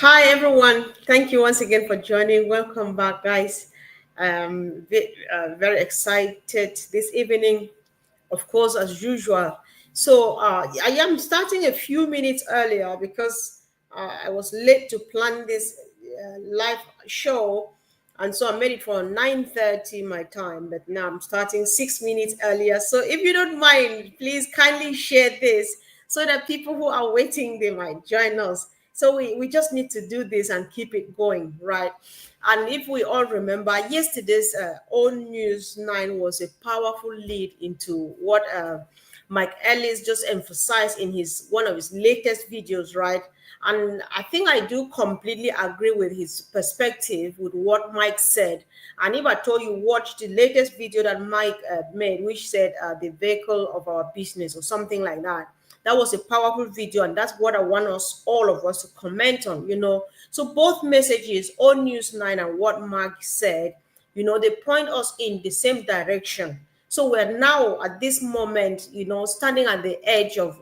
Hi everyone. Thank you once again for joining. Welcome back, guys. Very excited this evening, of course, as usual. So I am starting a few minutes earlier because I was late to plan this live show, and so I made it for 9:30 my time. But now I'm starting 6 minutes earlier. So if you don't mind, please kindly share this so that people who are waiting they might join us. So we just need to do this and keep it going, right? And if we all remember, yesterday's own News 9 was a powerful lead into what Mike Ellis just emphasized in his one of his latest videos, right? And I think I do completely agree with his perspective with what Mike said. And if I told you watch the latest video that Mike made, which said the vehicle of our business or something like that, that was a powerful video, and that's what I want us all of us to comment on. So both messages, on News 9 and what Mark said, they point us in the same direction. So we're now at this moment, standing at the edge of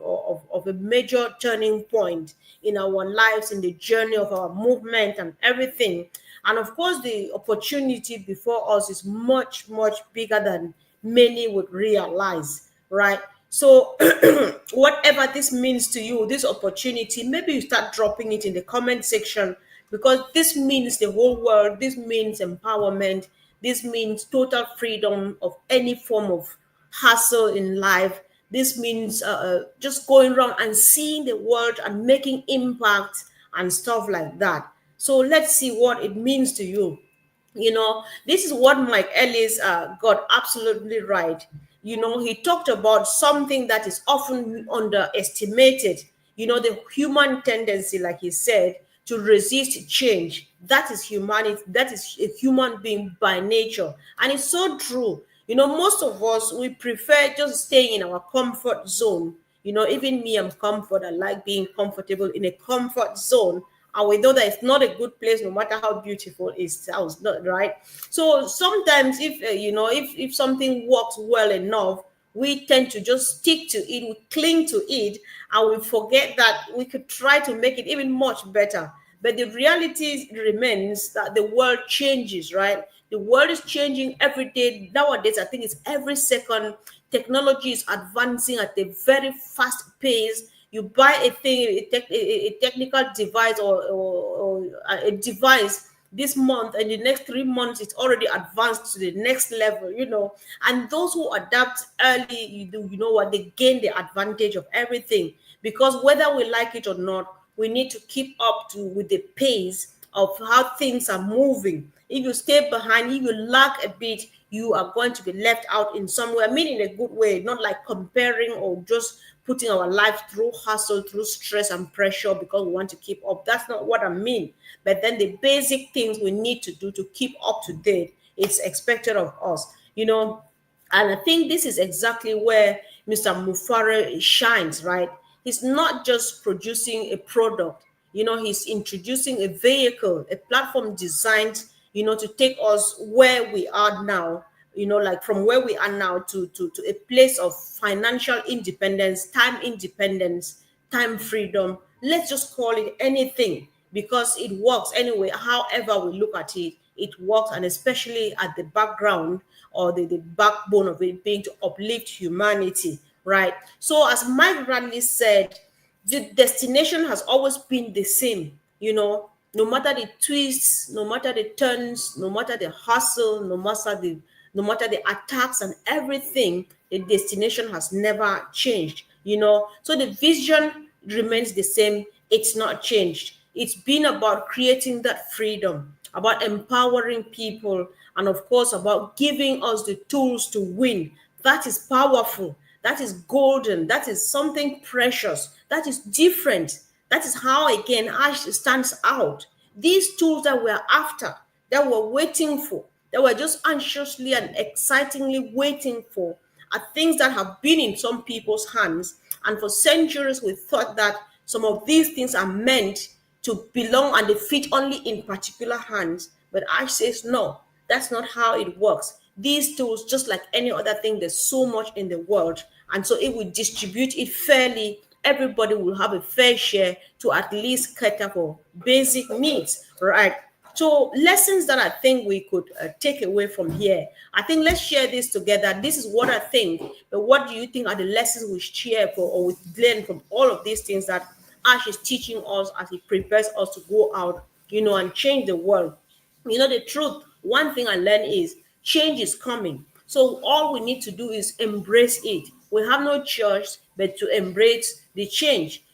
a major turning point in our lives, in the journey of our movement and everything. And of course, the opportunity before us is much, much bigger than many would realize, right? So, whatever this means to you, this opportunity, maybe you start dropping it in the comment section, because this means the whole world. This means empowerment. This means total freedom of any form of hustle in life. This means just going around and seeing the world and making impact and stuff like that. So, let's see what it means to you. This is what Mike Ellis got absolutely right. He talked about something that is often underestimated. The human tendency, like he said, to resist change. That is humanity. That is a human being by nature. And it's so true. Most of us, we prefer just staying in our comfort zone. Even me, I'm comfort. I like being comfortable in a comfort zone, and we know that it's not a good place no matter how beautiful it sounds, not right. So sometimes if if something works well enough, we tend to just stick to it, we cling to it, and we forget that we could try to make it even much better. But the reality remains that the world changes, right? The world is changing every day. Nowadays, I think it's every second. Technology is advancing at a very fast pace. You buy a thing, a technical device, or a device this month, and the next 3 months it's already advanced to the next level. And those who adapt early, you know what, they gain the advantage of everything, because whether we like it or not, we need to keep up to with the pace of how things are moving. If you stay behind, if you lag a bit, you are going to be left out in some way. I mean, in a good way, not like comparing or just putting our life through hustle, through stress and pressure because we want to keep up. That's not what I mean. But then the basic things we need to do to keep up to date, it's expected of us, And I think this is exactly where Mr. Mufareh shines, right? He's not just producing a product, he's introducing a vehicle, a platform designed, to take us where we are now, like from where we are now to a place of financial independence, time freedom. Let's just call it anything, because it works anyway. However we look at it, it works, and especially at the background, or the backbone of it being to uplift humanity, right? So as Mike Bradley said, the destination has always been the same, no matter the twists, no matter the turns, no matter the hustle, no matter the attacks and everything, the destination has never changed. So the vision remains the same. It's not changed. It's been about creating that freedom, about empowering people, and of course about giving us the tools to win. That is powerful. That is golden. That is something precious. That is different. That is how, again, Ash stands out. These tools that we're after, that we're waiting for, that we're just anxiously and excitingly waiting for, are things that have been in some people's hands. And for centuries, we thought that some of these things are meant to belong and they fit only in particular hands. But Ash says, no, that's not how it works. These tools, just like any other thing, there's so much in the world. And so if we distribute it fairly, everybody will have a fair share to at least cater for basic needs, right? So lessons that I think we could take away from here. I think let's share this together. This is what I think. But what do you think are the lessons we share for or we learn from all of these things that Ash is teaching us as he prepares us to go out, and change the world? The truth, one thing I learned is change is coming. So all we need to do is embrace it. We have no choice but to embrace the change.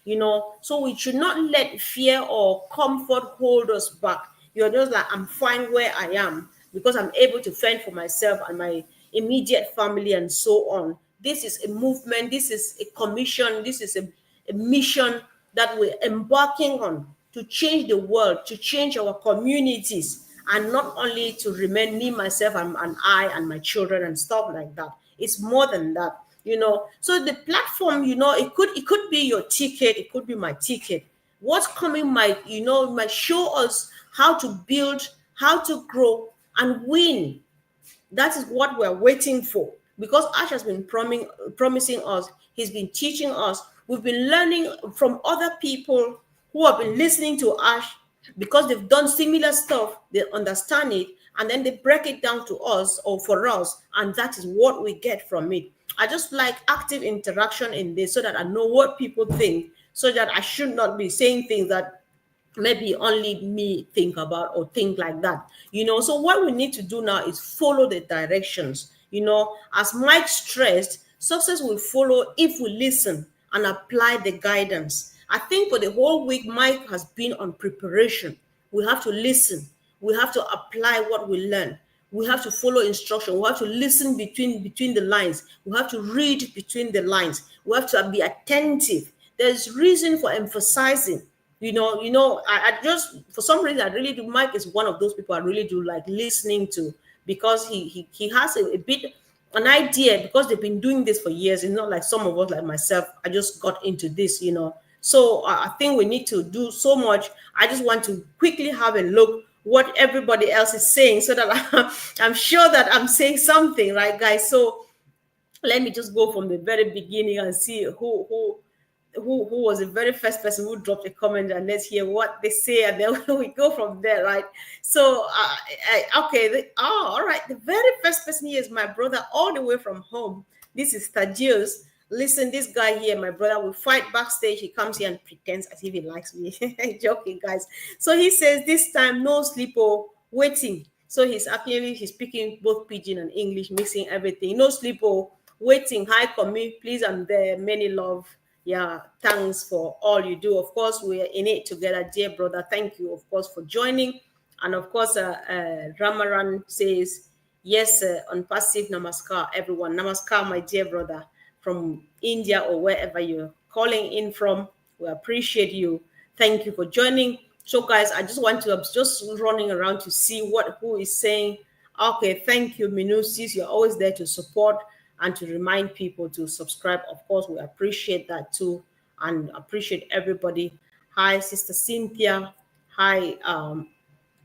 So we should not let fear or comfort hold us back. You're just like, I'm fine where I am because I'm able to fend for myself and my immediate family and so on. This is a movement, this is a commission, this is a mission that we're embarking on to change the world, to change our communities, and not only to remain me, myself, and I and my children and stuff like that. It's more than that. So the platform, it could be your ticket, it could be my ticket. What's coming might show us how to build, how to grow, and win. That is what we're waiting for. Because Ash has been promising us, he's been teaching us, we've been learning from other people who have been listening to Ash because they've done similar stuff, they understand it, and then they break it down to us or for us, and that is what we get from it. I just like active interaction in this so that I know what people think, so that I should not be saying things that maybe only me think about or think like that. So what we need to do now is follow the directions. As Mike stressed, success will follow if we listen and apply the guidance. I think for the whole week Mike has been on preparation. We have to listen, we have to apply what we learn, we have to follow instruction, we have to listen between the lines, we have to read between the lines, we have to be attentive. There's reason for emphasizing. I just, for some reason, I really do. Mike is one of those people I really do like listening to, because he has a bit an idea, because they've been doing this for years. It's not like some of us, like myself, I just got into this. So I think we need to do so much. I just want to quickly have a look what everybody else is saying, so that I'm sure that I'm saying something, right, guys? So let me just go from the very beginning and see who was the very first person who dropped a comment, and let's hear what they say, and then we go from there, right? So okay, all right, the very first person here is my brother all the way from home. This is Thaddeus. Listen, this guy here, my brother, will fight backstage. He comes here and pretends as if he likes me. Joking, guys. So he says this time no sleep or waiting. So he's speaking both pidgin and English, mixing everything. No sleep or waiting. Hi, Komi, please, I'm there. Many love. Yeah, thanks for all you do. Of course, we're in it together, dear brother. Thank you, of course, for joining. And of course, Ramaran says, yes, on passive namaskar, everyone. Namaskar, my dear brother from India or wherever you're calling in from. We appreciate you. Thank you for joining. So, guys, I just want to, I'm just running around to see who is saying. Okay, thank you, Minusis. You're always there to support and to remind people to subscribe. Of course, we appreciate that too, and appreciate everybody. Hi, Sister Cynthia. Hi,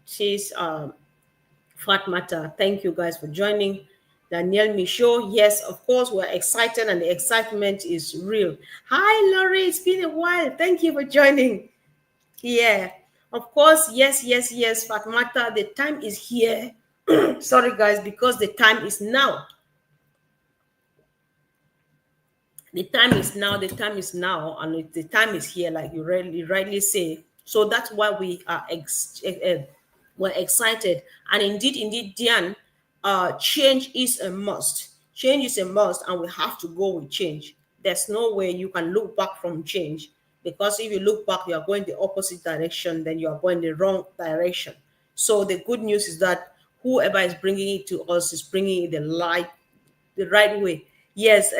she's Fatmata. Thank you guys for joining. Danielle Michaud. Yes, of course, we're excited, and the excitement is real. Hi, Laurie. It's been a while. Thank you for joining. Yeah, of course. Yes, yes, yes, Fatmata. The time is here. Sorry, guys, because the time is now. The time is now, the time is now, and the time is here, like you rightly say. So that's why we are we're excited. And indeed, Diane, change is a must. Change is a must, and we have to go with change. There's no way you can look back from change, because if you look back, you are going the opposite direction, then you are going the wrong direction. So the good news is that whoever is bringing it to us is bringing it the right way. Yes.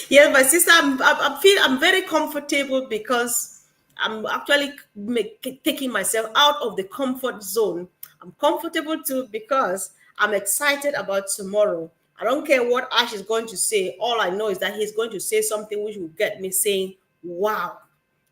Yes, my sister, I'm very comfortable, because I'm actually taking myself out of the comfort zone. I'm comfortable too, because I'm excited about tomorrow. I don't care what Ash is going to say. All I know is that he's going to say something which will get me saying, wow.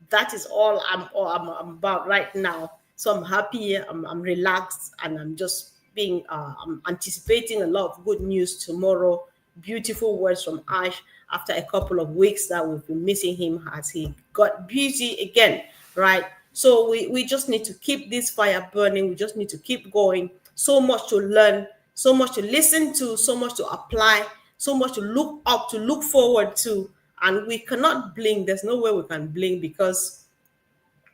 That is all I'm about right now. So I'm happy, I'm relaxed, and I'm just I'm anticipating a lot of good news tomorrow. beautiful words from Ash after a couple of weeks that we've been missing him as he got busy again, right? So we just need to keep this fire burning. We just need to keep going. So much to learn, so much to listen to, so much to apply, so much to look up, to look forward to. And we cannot blink. There's no way we can blink because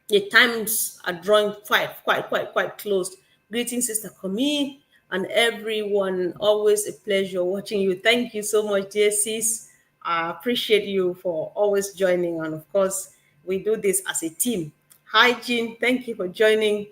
the times are drawing quite close. Greetings, Sister Kami, and everyone. Always a pleasure watching you. Thank you so much, dear sis. I appreciate you for always joining. And of course, we do this as a team. Hi, Jean. Thank you for joining.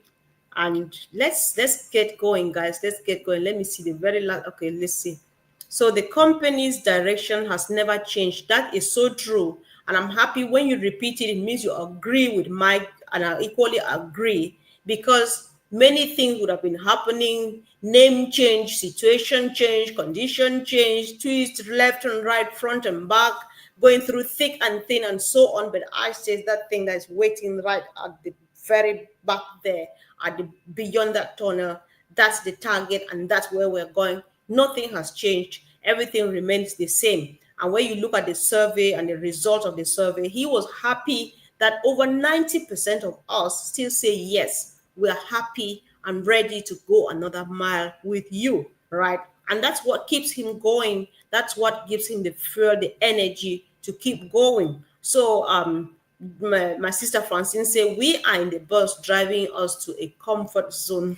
And let's get going, guys. Let's get going. Let me see the very last. Okay, let's see. So the company's direction has never changed. That is so true. And I'm happy when you repeat it, it means you agree with Mike, and I equally agree because many things would have been happening. Name change, situation change, condition change, twist left and right, front and back, going through thick and thin and so on. But I says that thing that is waiting right at the very back there, at the beyond that tunnel, that's the target and that's where we're going. Nothing has changed. Everything remains the same. And when you look at the survey and the result of the survey, he was happy that over 90% of us still say yes, we're happy and ready to go another mile with you, right? And that's what keeps him going. That's what gives him the fuel, the energy to keep going. So my sister Francine said, we are in the bus driving us to a comfort zone.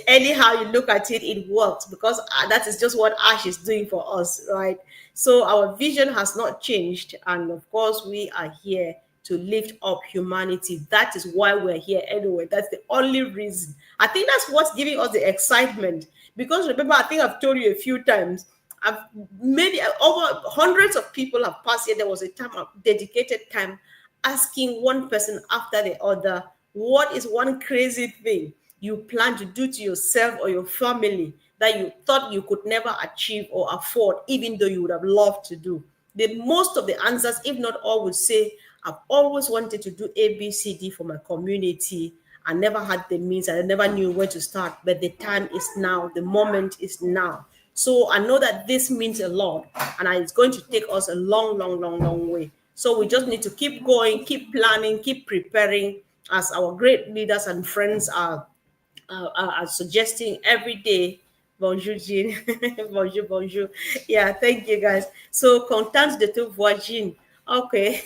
Anyhow you look at it, it works because that is just what Ash is doing for us, right? So our vision has not changed. And of course, we are here to lift up humanity. That is why we're here anyway. That's the only reason. I think that's what's giving us the excitement. Because remember, I think I've told you a few times, I've many over hundreds of people have passed here. There was a time, a dedicated time, asking one person after the other, what is one crazy thing you plan to do to yourself or your family that you thought you could never achieve or afford, even though you would have loved to do? The most of the answers, if not all, would say, I've always wanted to do ABCD for my community. I never had the means. I never knew where to start. But the time is now. The moment is now. So I know that this means a lot, and it's going to take us a long way. So we just need to keep going, keep planning, keep preparing, as our great leaders and friends are suggesting every day. Bonjour, Jean. Bonjour. Yeah, thank you, guys. So, content de te voir, Jean. Okay.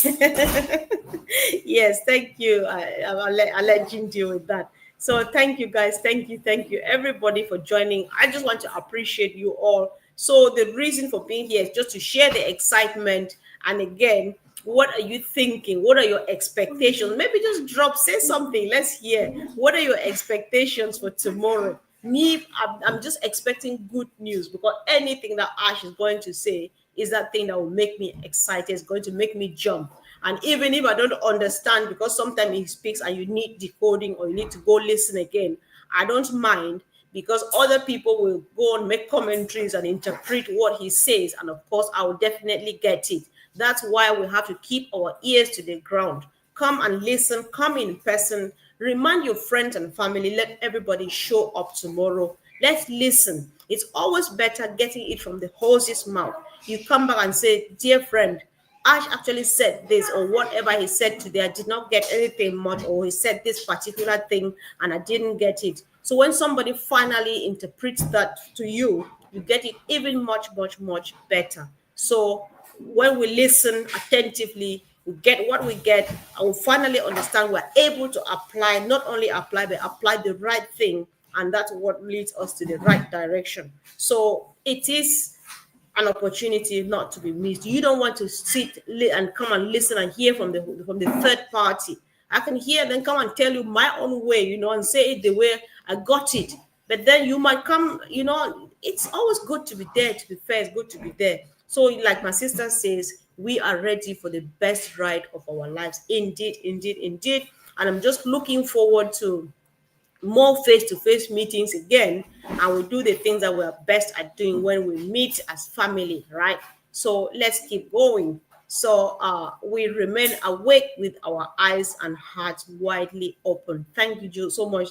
Yes, thank you. I'll let Jean deal with that. So, thank you, guys. Thank you, everybody, for joining. I just want to appreciate you all. So, the reason for being here is just to share the excitement. And again, what are you thinking? What are your expectations? Maybe just drop, say something. Let's hear. What are your expectations for tomorrow? Me, I'm just expecting good news, because anything that Ash is going to say is that thing that will make me excited. It's going to make me jump. And even if I don't understand, because sometimes he speaks and you need decoding or you need to go listen again, I don't mind, because other people will go and make commentaries and interpret what he says. And of course, I will definitely get it. That's why we have to keep our ears to the ground. Come and listen, come in person, remind your friends and family, let everybody show up tomorrow. Let's listen. It's always better getting it from the horse's mouth. You come back and say, dear friend, Ash actually said this, or whatever he said today, I did not get anything much, or he said this particular thing and I didn't get it. So when somebody finally interprets that to you, you get it even much better. So when we listen attentively, we get what we get, and we finally understand, we're able to apply, not only apply, but apply the right thing. And that's what leads us to the right direction. So it is an opportunity not to be missed. You don't want to sit and come and listen and hear from the third party. I can hear, then come and tell you my own way, and say it the way I got it. But then you might come, it's always good to be there, to be fair. It's good to be there. So like my sister says, we are ready for the best ride of our lives. Indeed. And I'm just looking forward to more face-to-face meetings again, and we do the things that we're best at doing when we meet as family, right? So let's keep going. So we remain awake with our eyes and hearts widely open. Thank you so much,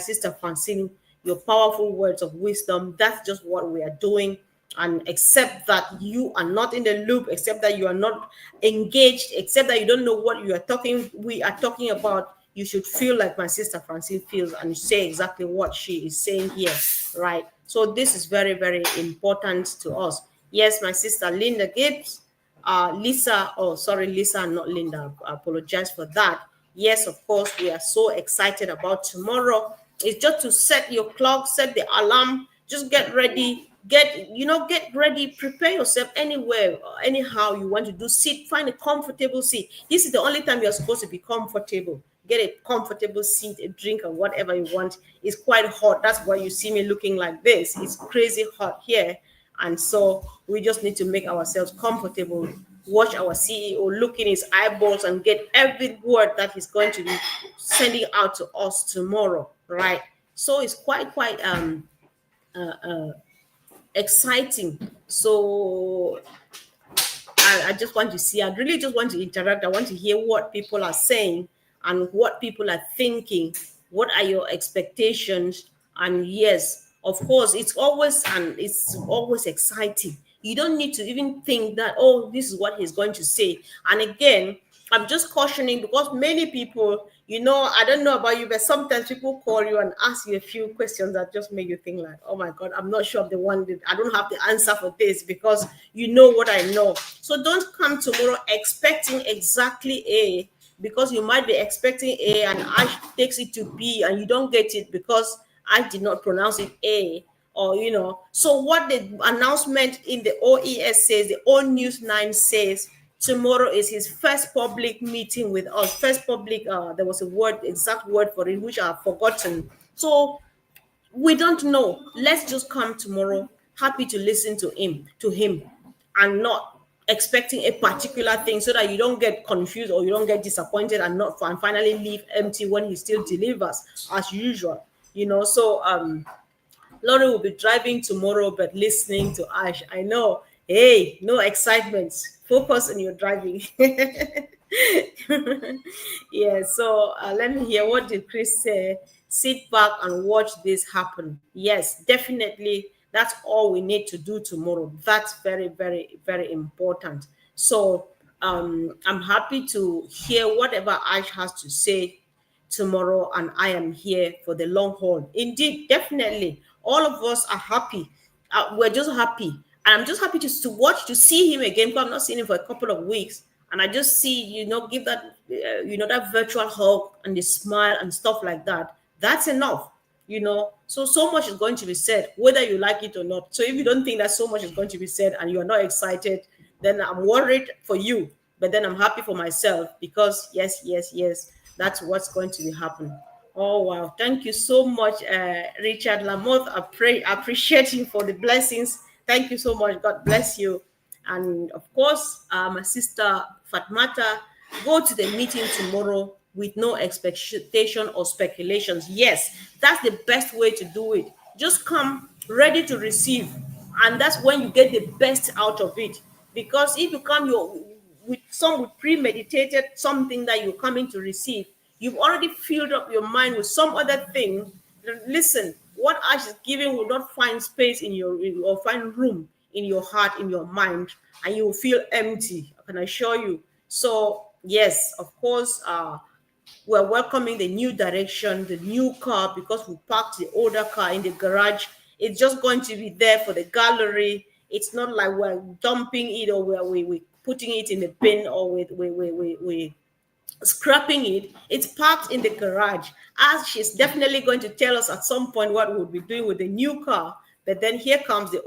Sister Francine. Your powerful words of wisdom. That's just what we are doing. and accept that you are not in the loop, accept that you are not engaged, accept that you don't know what we are talking about, you should feel like my sister Francine feels and say exactly what she is saying here, right? So this is very, very important to us. Yes, my sister Linda Gibbs, Lisa, oh, sorry, Lisa, not Linda. I apologize for that. Yes, of course, we are so excited about tomorrow. It's just to set your clock, set the alarm, just get ready, get ready, prepare yourself anywhere, anyhow you want to do. Sit, find a comfortable seat. This is the only time you're supposed to be comfortable. Get a comfortable seat, a drink, or whatever you want. It's quite hot. That's why you see me looking like this. It's crazy hot here. And so we just need to make ourselves comfortable, watch our CEO look in his eyeballs and get every word that he's going to be sending out to us tomorrow, right? So it's quite exciting. So I just want to see, I really just want to interact. I want to hear what people are saying and what people are thinking. What are your expectations? And yes, of course, it's always exciting. You don't need to even think that, oh, this is what he's going to say. And again, I'm just cautioning because many people, I don't know about you, but sometimes people call you and ask you a few questions that just make you think like, oh my God, I'm not sure of the one that I don't have the answer for this because you know what I know. So don't come tomorrow expecting exactly A, because you might be expecting A and Ash takes it to B and you don't get it because I did not pronounce it A. Or so what the announcement in the OES says, the O News 9 says, tomorrow is his first public meeting with us. First public, there was a word, exact word for it, which I've forgotten. So we don't know. Let's just come tomorrow, happy to listen to him, and not expecting a particular thing, so that you don't get confused or you don't get disappointed and finally leave empty when he still delivers as usual. So Laurie will be driving tomorrow, but listening to Ash. I know. Hey, no excitement. Focus on your driving. Yeah. So let me hear, what did Chris say? Sit back and watch this happen. Yes, definitely. That's all we need to do tomorrow. That's very, very, very important. So I'm happy to hear whatever Ash has to say tomorrow, and I am here for the long haul. Indeed, definitely, all of us are happy. We're just happy, and I'm just happy to see him again, because I've not seen him for a couple of weeks, and I just see, give that that virtual hug and the smile and stuff like that. That's enough. So much is going to be said, whether you like it or not. So if you don't think that so much is going to be said and you are not excited, then I'm worried for you, but then I'm happy for myself, because yes, yes, yes, that's what's going to be happening. Oh wow, thank you so much, Richard Lamotte. I appreciate you for the blessings. Thank you so much. God bless you. And of course, my sister Fatmata, go to the meeting tomorrow with no expectation or speculations. Yes, that's the best way to do it. Just come ready to receive, and that's when you get the best out of it. Because if you come with premeditated something that you're coming to receive, you've already filled up your mind with some other thing. Listen, what Ash is giving will not find space or find room in your heart, in your mind, and you will feel empty. I can assure you. So yes, of course, we're welcoming the new direction, the new car, because we parked the older car in the garage. It's just going to be there for the gallery. It's not like we're dumping it, or we're putting it in the bin, or we scrapping it. It's parked in the garage. As she's definitely going to tell us at some point what we'll be doing with the new car. But then here comes the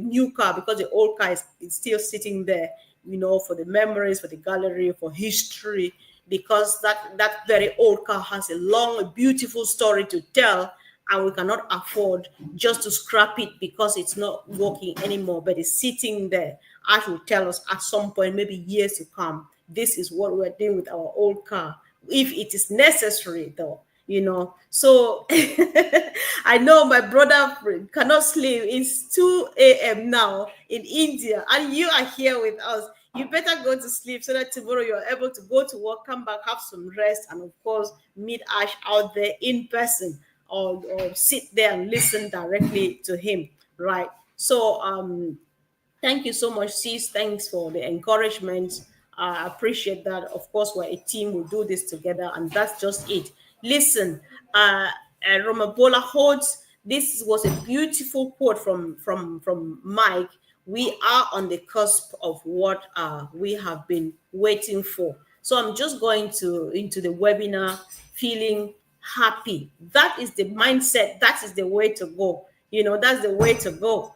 new car, because the old car is still sitting there, for the memories, for the gallery, for history, because that very old car has a long, beautiful story to tell, and we cannot afford just to scrap it because it's not working anymore, but it's sitting there. Ash will tell us at some point, maybe years to come, this is what we're doing with our old car, if it is necessary, though. So I know my brother cannot sleep. It's 2 a.m. now in India, and you are here with us. You better go to sleep, so that tomorrow you're able to go to work, come back, have some rest, and of course meet Ash out there in person, or sit there and listen directly to him, right? So thank you so much, sis. Thanks for the encouragement. I appreciate that. Of course, we're a team. We do this together, and that's just it. Listen, Romabola Holtz. This was a beautiful quote from Mike. We are on the cusp of what we have been waiting for. So I'm just going to into the webinar feeling happy. That is the mindset. That is the way to go. That's the way to go.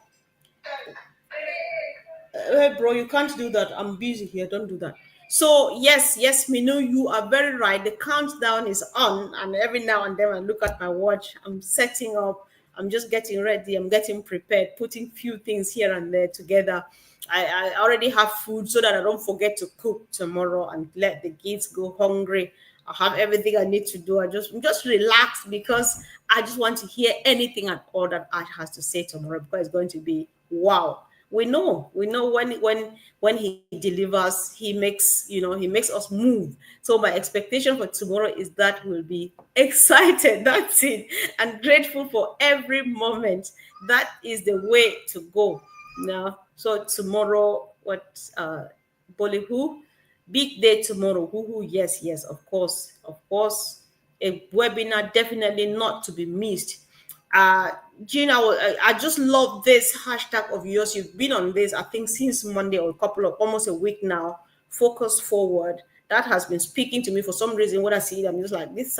Hey, bro, you can't do that. I'm busy here. Don't do that. So, yes, Minu, you are very right. The countdown is on, and every now and then I look at my watch. I'm setting up. I'm just getting ready. I'm getting prepared, putting few things here and there together. I already have food so that I don't forget to cook tomorrow and let the kids go hungry. I have everything I need to do. I'm just relaxed because I just want to hear anything at all that Ash has to say tomorrow because it's going to be wow. We know when he delivers, he makes us move. So my expectation for tomorrow is that we'll be excited. That's it, and grateful for every moment. That is the way to go now. So tomorrow, what Bollywood big day tomorrow. Woohoo, yes, of course. A webinar definitely not to be missed. Uh, Gina, I just love this hashtag of yours. You've been on this, I think, since Monday or a couple of almost a week now. Focus forward. That has been speaking to me for some reason. When I see it, I'm just like, this.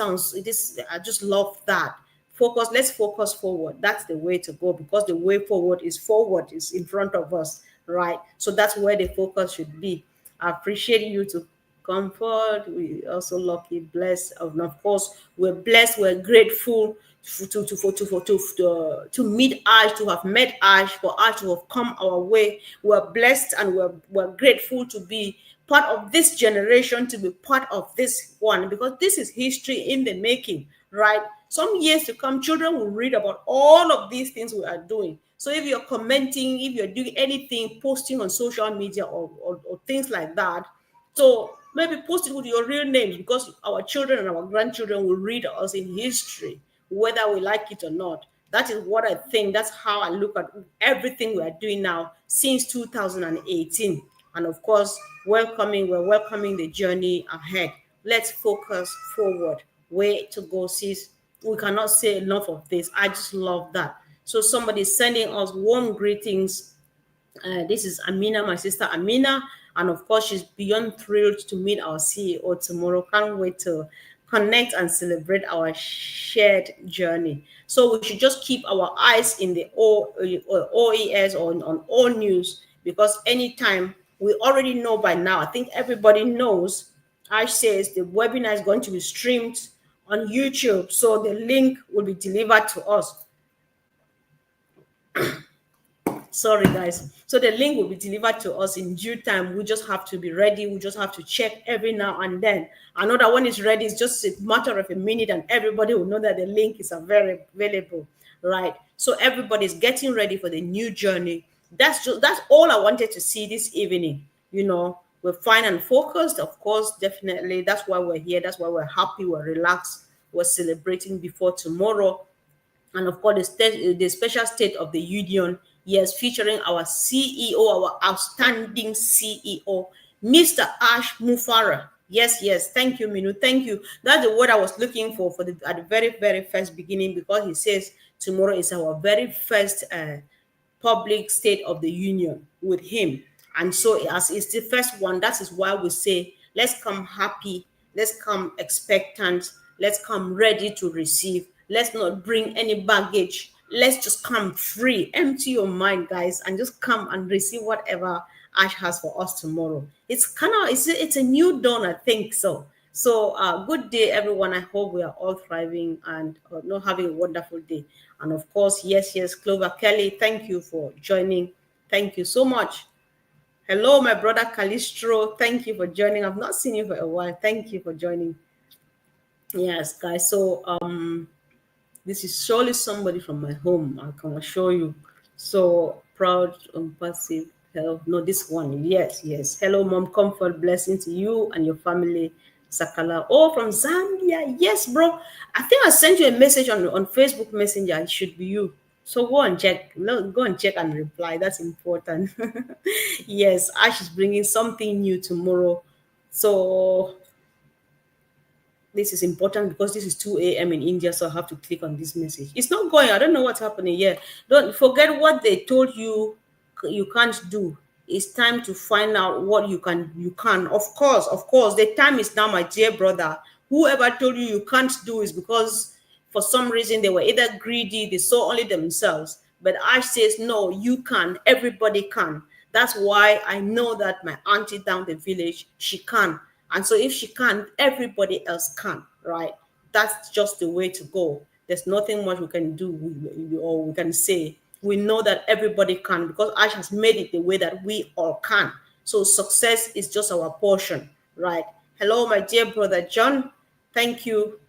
I just love that. Focus. Let's focus forward. That's the way to go because the way forward, is in front of us, right? So that's where the focus should be. I appreciate you to comfort. We also lucky, blessed, and of course, we're blessed. We're grateful to meet Ash, to have met Ash, for Ash to have come our way. We're blessed and we're grateful to be part of this generation, to be part of this one, because this is history in the making, right? Some years to come, children will read about all of these things we are doing. So if you're commenting, if you're doing anything, posting on social media or things like that, so maybe post it with your real names because our children and our grandchildren will read us in history, whether we like it or not. That is what I think. That's how I look at everything we are doing now since 2018. And of course, we're welcoming the journey ahead. Let's focus forward. Way to go, sis. We cannot say enough of this. I just love that. So somebody sending us warm greetings. This is Amina, my sister Amina, and of course, she's beyond thrilled to meet our CEO tomorrow. Can't wait to connect and celebrate our shared journey. So we should just keep our eyes in the OES or on all news because anytime we already know by now, I think everybody knows. Ash says the webinar is going to be streamed on YouTube, so the link will be delivered to us. Sorry, guys. So the link will be delivered to us in due time. We just have to be ready. We just have to check every now and then. I know that when it's ready, it's just a matter of a minute, and everybody will know that the link is available, right? So everybody's getting ready for the new journey. That's all I wanted to see this evening. We're fine and focused, of course, definitely. That's why we're here. That's why we're happy. We're relaxed. We're celebrating before tomorrow, and of course the special state of the union, yes, featuring our CEO, our outstanding CEO, Mr. Ash Mufareh. Yes, thank you, Minu, thank you. That's the word I was looking for the at the very first beginning, because he says tomorrow is our very first public state of the union with him. And so, as it's the first one, that is why we say, let's come happy, let's come expectant, let's come ready to receive. Let's not bring any baggage. Let's just come free. Empty your mind, guys, and just come and receive whatever Ash has for us tomorrow. It's a new dawn, I think so. So, good day, everyone. I hope we are all thriving and not having a wonderful day. And of course, yes, Clover Kelly, thank you for joining. Thank you so much. Hello, my brother Calistro. Thank you for joining. I've not seen you for a while. Thank you for joining. Yes, guys. So, this is surely somebody from my home, I can assure you. So proud, passive health. No, this one. Yes. Hello, mom. Comfort, blessing to you and your family. Sakala. Oh, from Zambia. Yes, bro. I think I sent you a message on Facebook Messenger. It should be you. So go and check. Go and check and reply. That's important. Yes, Ash is bringing something new tomorrow. So this is important because this is 2 a.m. in India, so I have to click on this message. It's not going. I don't know what's happening here. Don't forget what they told you you can't do. It's time to find out what you can. Of course, the time is now, my dear brother. Whoever told you you can't do is because for some reason they were either greedy, they saw only themselves. But Ash says, no, you can. Everybody can. That's why I know that my auntie down the village, she can. And so if she can, everybody else can, right? That's just the way to go. There's nothing much we can do or we can say. We know that everybody can because Ash has made it the way that we all can. So success is just our portion, right? Hello, my dear brother John. Thank you.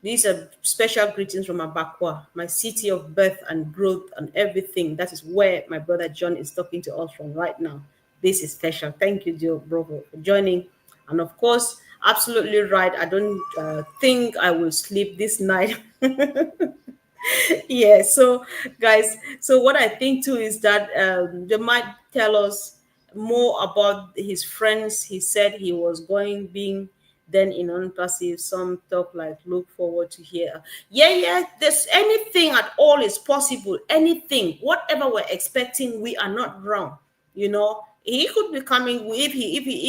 These are special greetings from Abakwa, my city of birth and growth and everything. That is where my brother John is talking to us from right now. This is special. Thank you, Joe, brother, for joining. And of course, absolutely right. I don't think I will sleep this night. Yeah, so guys, so what I think too is that they might tell us more about his friends. He said he was going being then in unpassive. Some talk like look forward to hear. Yeah, yeah, there's anything at all is possible. Anything, whatever we're expecting, we are not wrong. He could be coming if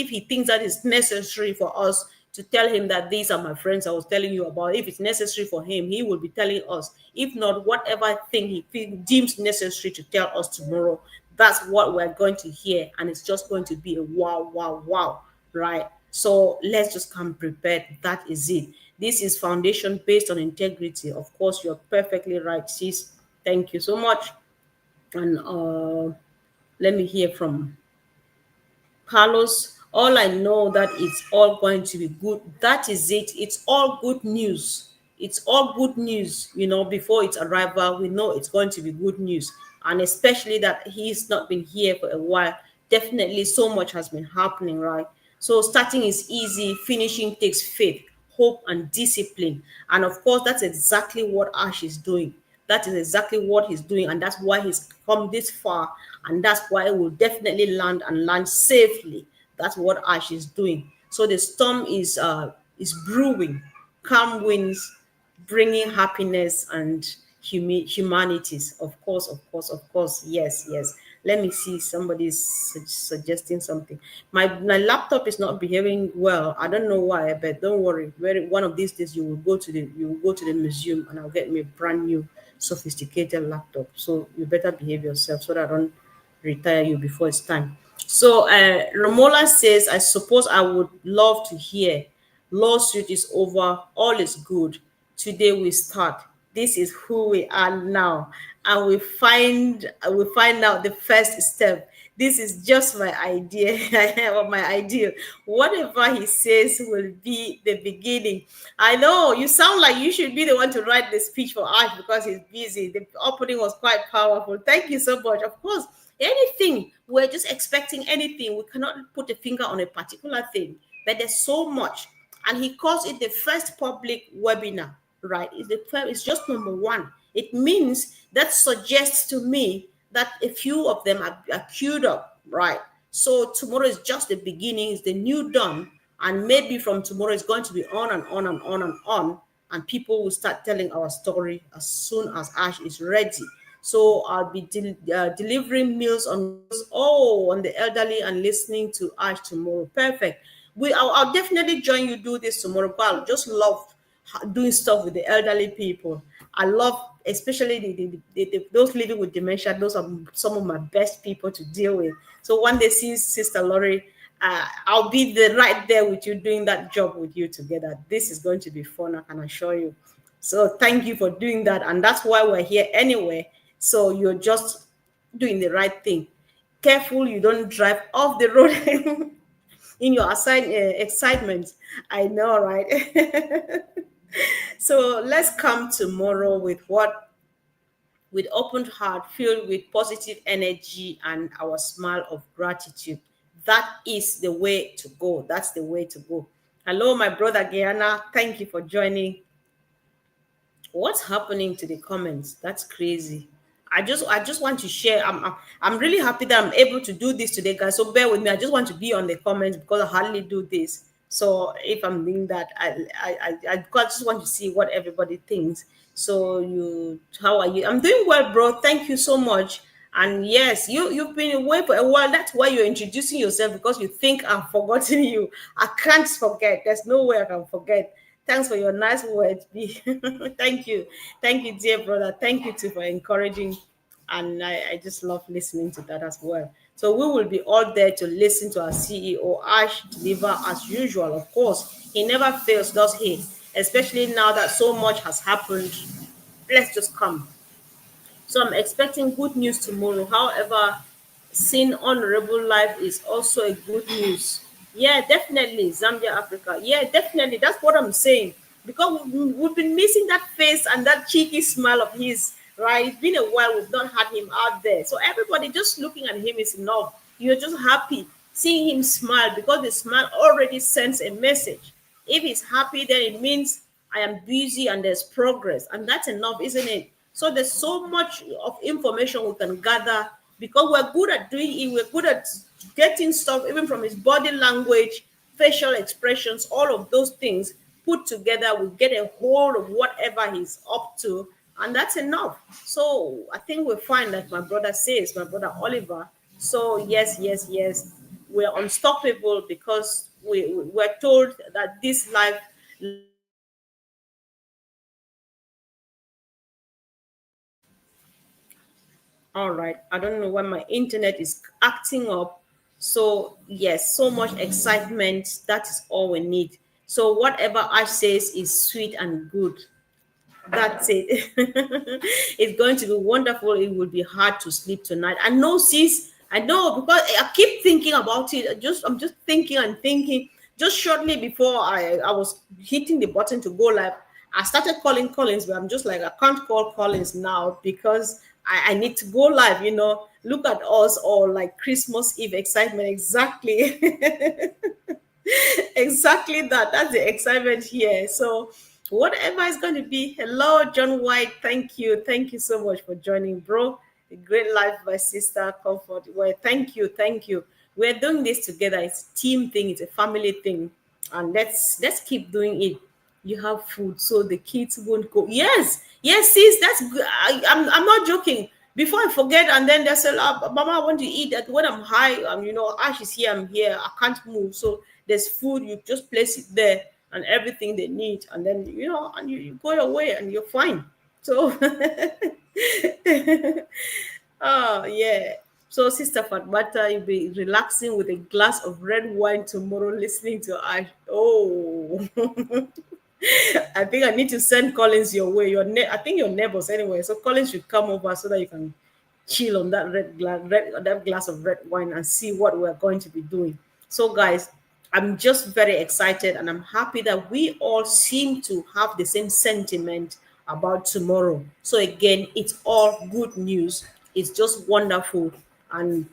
he thinks that it's necessary for us to tell him that these are my friends I was telling you about. If it's necessary for him, he will be telling us. If not, whatever thing deems necessary to tell us tomorrow, that's what we're going to hear, and it's just going to be a wow, wow, wow, right? So let's just come prepared. That is it. This is foundation based on integrity. Of course, you're perfectly right, sis. Thank you so much. And let me hear from Carlos. All I know that it's all going to be good. That is it. It's all good news. It's all good news. Before its arrival, we know it's going to be good news. And especially that he's not been here for a while. Definitely so much has been happening, right? So starting is easy, finishing takes faith, hope, and discipline. And of course, that's exactly what Ash is doing. That is exactly what he's doing, and that's why he's come this far, and that's why he will definitely land and land safely. That's what Ash is doing. So the storm is brewing, calm winds, bringing happiness and humanities. Of course, of course, of course. Yes, yes. Let me see. Somebody's suggesting something. My laptop is not behaving well. I don't know why, but don't worry. One of these days you will go to the museum and I'll get me a brand new sophisticated laptop. So you better behave yourself so that I don't retire you before it's time. So Romola says, I suppose I would love to hear. Lawsuit is over, all is good. Today we start. This is who we are now. And we find out the first step. This is just my idea or my ideal. Whatever he says will be the beginning. I know you sound like you should be the one to write the speech for Ash because he's busy. The opening was quite powerful. Thank you so much. Of course, anything, we're just expecting anything. We cannot put a finger on a particular thing, but there's so much. And he calls it the first public webinar, right? It's just number one. It means that suggests to me that a few of them are queued up, right? So tomorrow is just the beginning, it's the new dawn, and maybe from tomorrow it's going to be on and on and on and on, and people will start telling our story as soon as Ash is ready. So I'll be delivering meals on wheels, on the elderly and listening to Ash tomorrow. Perfect. I'll definitely join you do this tomorrow. But I just love doing stuff with the elderly people. I love, especially those living with dementia. Those are some of my best people to deal with. So one day, see Sister Lori, I'll be right there with you doing that job with you together. This is going to be fun, I can assure you. So thank you for doing that, and that's why we're here anyway. So you're just doing the right thing. Careful you don't drive off the road in your excitement. I know, right? So let's come tomorrow with open heart, filled with positive energy and our smile of gratitude. That is the way to go. That's the way to go. Hello, my brother Guyana. Thank you for joining. What's happening to the comments? That's crazy. I just want to share. I'm really happy that I'm able to do this today, guys. So bear with me. I just want to be on the comments because I hardly do this. So if I'm doing that, I just want to see what everybody thinks. So how are you? I'm doing well, bro. Thank you so much. And yes, you've been away for a while. That's why you're introducing yourself, because you think I've forgotten you. I can't forget. There's no way I can forget. Thanks for your nice words, B. Thank you, dear brother. Thank you too for encouraging, and I just love listening to that as well. So we will be all there to listen to our CEO Ash deliver as usual. Of course, he never fails, does he? Especially now that so much has happened. Let's just come. So I'm expecting good news tomorrow. However, seeing honorable life is also a good news. Yeah, definitely. Zambia, Africa. Yeah, definitely. That's what I'm saying. Because we've been missing that face and that cheeky smile of his, right? It's been a while we've not had him out there. So everybody just looking at him is enough. You're just happy seeing him smile, because the smile already sends a message. If he's happy, then it means I am busy and there's progress. And that's enough, isn't it? So there's so much of information we can gather, because we're good at doing it. We're good at getting stuff, even from his body language, facial expressions, all of those things put together. We get a hold of whatever he's up to, and that's enough. So I think we find that my brother says, my brother Oliver. So yes, yes, yes, we're unstoppable, because we're told that this life. All right. I don't know when my internet is acting up. So, yes, so much excitement. That is all we need. So, whatever Ash says is sweet and good. That's it. It's going to be wonderful. It will be hard to sleep tonight. I know, sis. I know, because I keep thinking about it. I'm just thinking and thinking. Just shortly before I was hitting the button to go live, I started calling Collins, but I'm just like, I can't call Collins now, because I need to go live. Look at us all, like Christmas Eve excitement. Exactly. Exactly that. That's the excitement here. So, whatever is going to be, hello, John White. Thank you. Thank you so much for joining, bro. A great life, my sister. Comfort. Well, thank you. Thank you. We're doing this together. It's a team thing, it's a family thing. And let's keep doing it. You have food, so the kids won't go. Yes, yes, sis, that's good. I'm not joking. Before I forget, and then they say, Mama, I want to eat. That when I'm high, Ash is here, I'm here, I can't move. So there's food, you just place it there and everything they need, and then and you go away and you're fine. So oh yeah. So Sister Fatmata, you'll be relaxing with a glass of red wine tomorrow, listening to Ash. Oh, I think I need to send Collins your way. I think your neighbors anyway. So Collins should come over so that you can chill on that glass of red wine and see what we're going to be doing. So guys, I'm just very excited, and I'm happy that we all seem to have the same sentiment about tomorrow. So again, it's all good news. It's just wonderful, and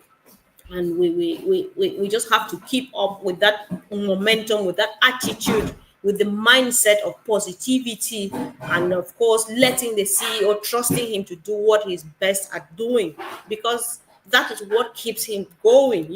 we just have to keep up with that momentum, with that attitude, with the mindset of positivity, and of course letting the CEO, trusting him to do what he's best at doing, because that is what keeps him going.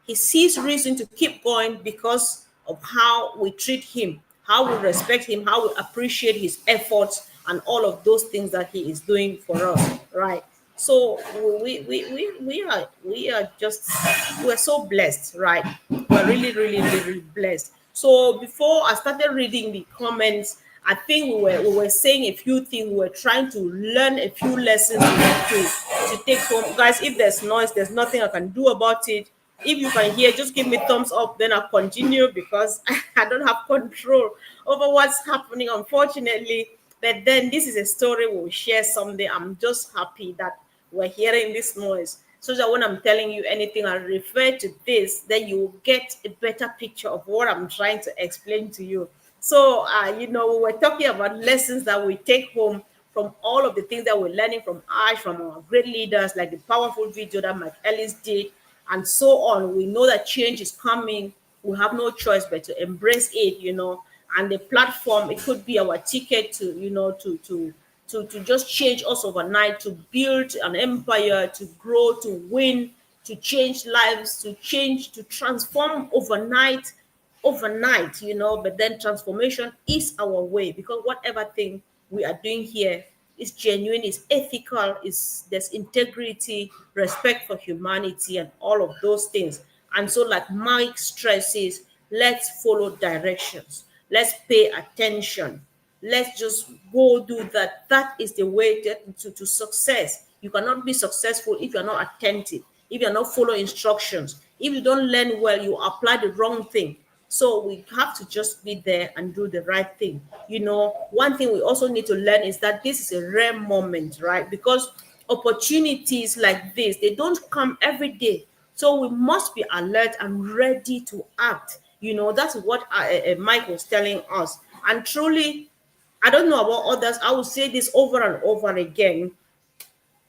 He sees reason to keep going because of how we treat him, how we respect him, how we appreciate his efforts, and all of those things that he is doing for us, right? So we are just, we're so blessed, right? We're really, really, really blessed. So before I started reading the comments, I think we were saying a few things. We were trying to learn a few lessons to take home. Guys, if there's noise, there's nothing I can do about it. If you can hear, just give me thumbs up, then I'll continue, because I don't have control over what's happening, unfortunately. But then this is a story we'll share someday. I'm just happy that we're hearing this noise, so that when I'm telling you anything, I refer to this, then you will get a better picture of what I'm trying to explain to you. So, we were talking about lessons that we take home from all of the things that we're learning from Ash, from our great leaders, like the powerful video that Mike Ellis did, and so on. We know that change is coming. We have no choice but to embrace it. And the platform, it could be our ticket to to just change us overnight, to build an empire, to grow, to win, to change lives, to change, to transform overnight, but then transformation is our way, because whatever thing we are doing here is genuine, is ethical, is there's integrity, respect for humanity, and all of those things. And so, like Mike stresses, let's follow directions, let's pay attention, let's just go do that. That is the way to success. You cannot be successful if you're not attentive, if you're not following instructions, if you don't learn well, you apply the wrong thing. So we have to just be there and do the right thing. One thing we also need to learn is that this is a rare moment, right? Because opportunities like this, they don't come every day. So we must be alert and ready to act. That's what Mike was telling us. And truly, I don't know about others, I will say this over and over again.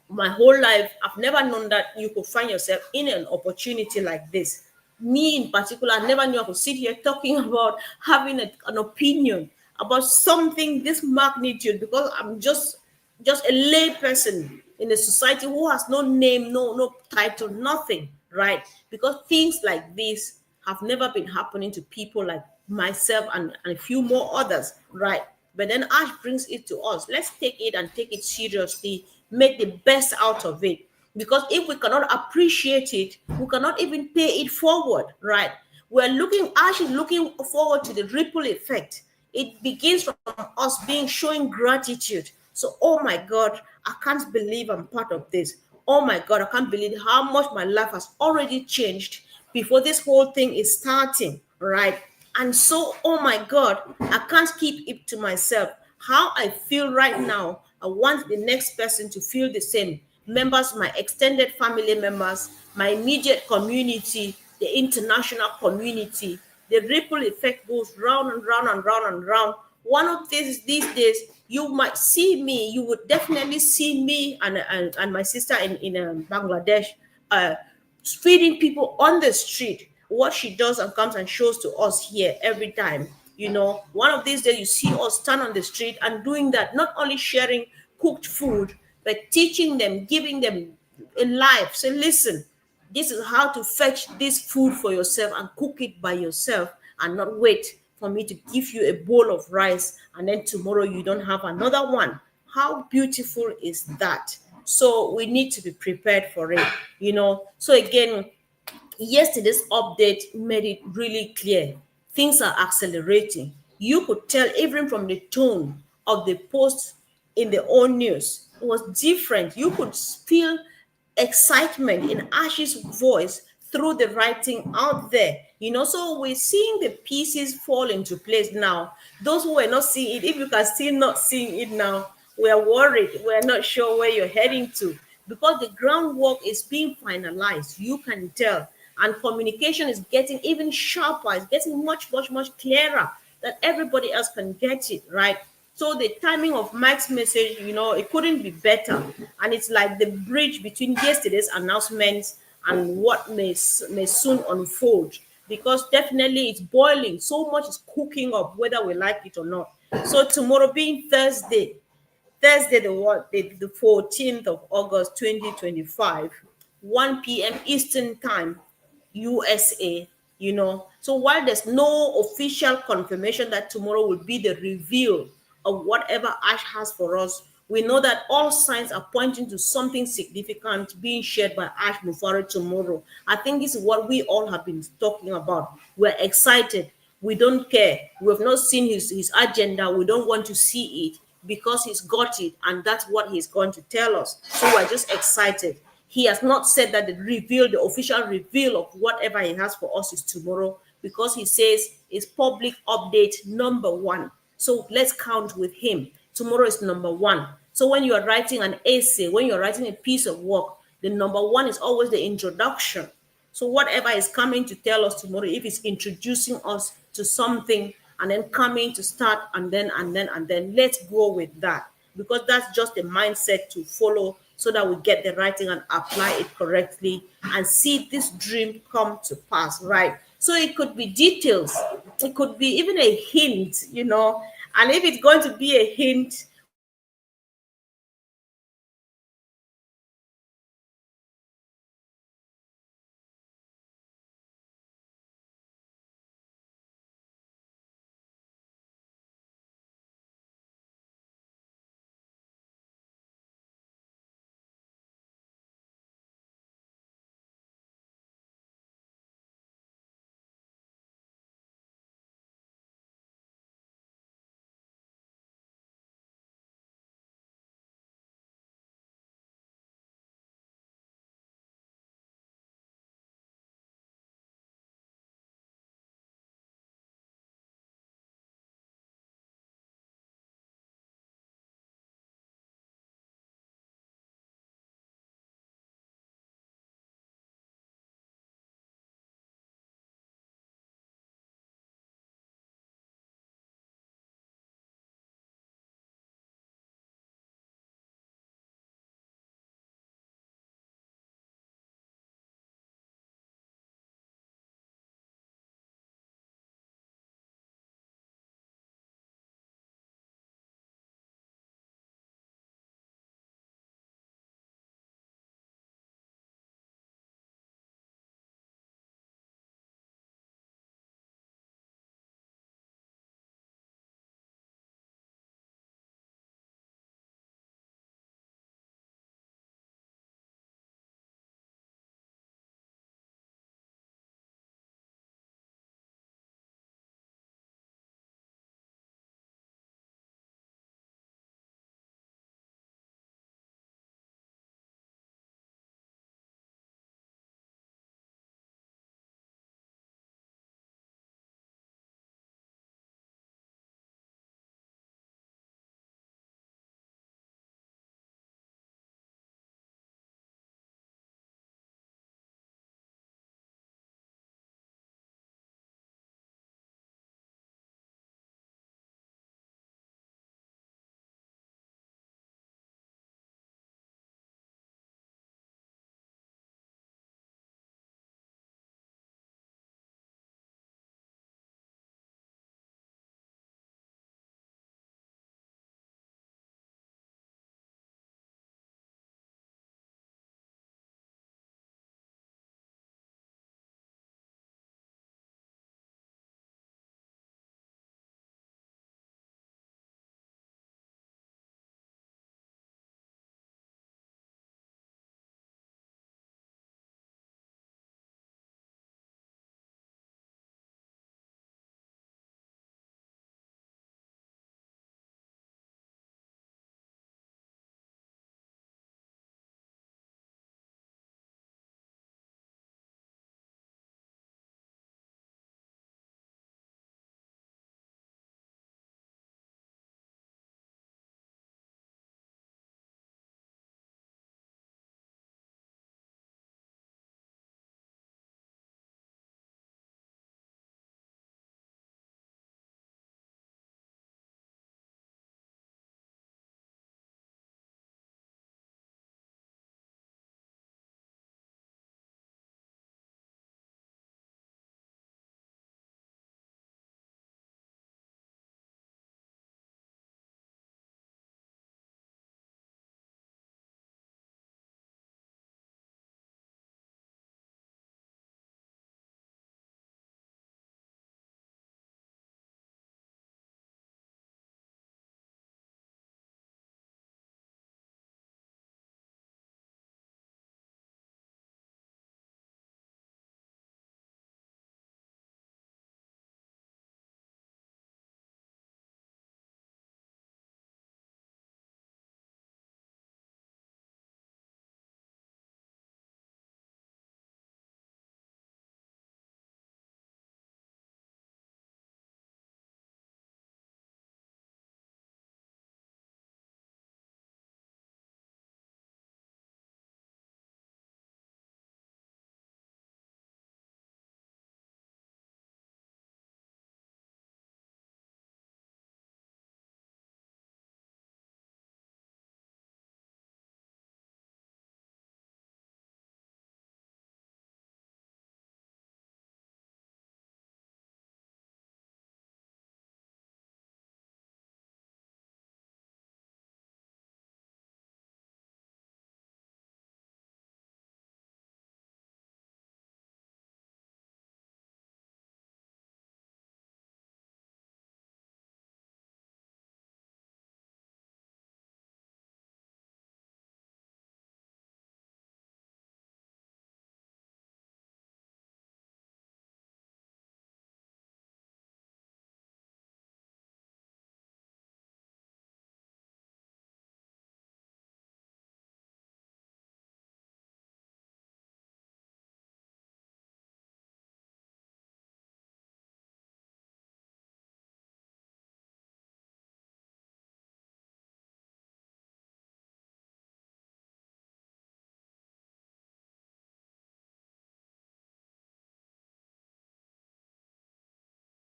My whole life, I've never known that you could find yourself in an opportunity like this. Me in particular, I never knew I could sit here talking about having an opinion about something this magnitude, because I'm just a lay person in a society who has no name, no title, nothing, right? Because things like this have never been happening to people like myself and a few more others, right? But then Ash brings it to us. Let's take it and take it seriously, make the best out of it. Because if we cannot appreciate it, we cannot even pay it forward, right? Ash is looking forward to the ripple effect. It begins from us being showing gratitude. So, oh my God, I can't believe I'm part of this. Oh my God, I can't believe how much my life has already changed before this whole thing is starting, right? And so, oh my God, I can't keep it to myself. How I feel right now, I want the next person to feel the same. Members, my extended family members, my immediate community, the international community. The ripple effect goes round and round and round and round. One of these days, you might see me, you would definitely see me and my sister in Bangladesh feeding people on the street. What she does and comes and shows to us here every time. One of these days you see us stand on the street and doing that, not only sharing cooked food, but teaching them, giving them a life. Say, listen, this is how to fetch this food for yourself and cook it by yourself, and not wait for me to give you a bowl of rice and then tomorrow you don't have another one. How beautiful is that? So we need to be prepared for it. So again, yesterday's update made it really clear. Things are accelerating. You could tell even from the tone of the post in the old news. It was different. You could feel excitement in Ash's voice through the writing out there. So we're seeing the pieces fall into place now. Those who were not seeing it, if you can still not seeing it now, we are worried. We're not sure where you're heading to, because the groundwork is being finalized. You can tell. And communication is getting even sharper. It's getting much, much, much clearer that everybody else can get it, right? So the timing of Mike's message, it couldn't be better. And it's like the bridge between yesterday's announcements and what may soon unfold. Because definitely it's boiling. So much is cooking up, whether we like it or not. So tomorrow being Thursday, the 14th of August, 2025, 1 p.m. Eastern Time, USA, So while there's no official confirmation that tomorrow will be the reveal of whatever Ash has for us, we know that all signs are pointing to something significant being shared by Ash Mufareh tomorrow. I think this is what we all have been talking about. We're excited. We don't care. We have not seen his agenda. We don't want to see it, because he's got it, and that's what he's going to tell us. So we're just excited. He has not said that the official reveal of whatever he has for us is tomorrow, because he says it's public update number 1. So let's count with him. Tomorrow is number 1. So when you are writing an essay, when you're writing a piece of work, the number 1 is always the introduction. So whatever is coming to tell us tomorrow, if it's introducing us to something and then coming to start and then, let's go with that, because that's just the mindset to follow, so that we get the writing and apply it correctly and see this dream come to pass, right? So it could be details. It could be even a hint, And if it's going to be a hint,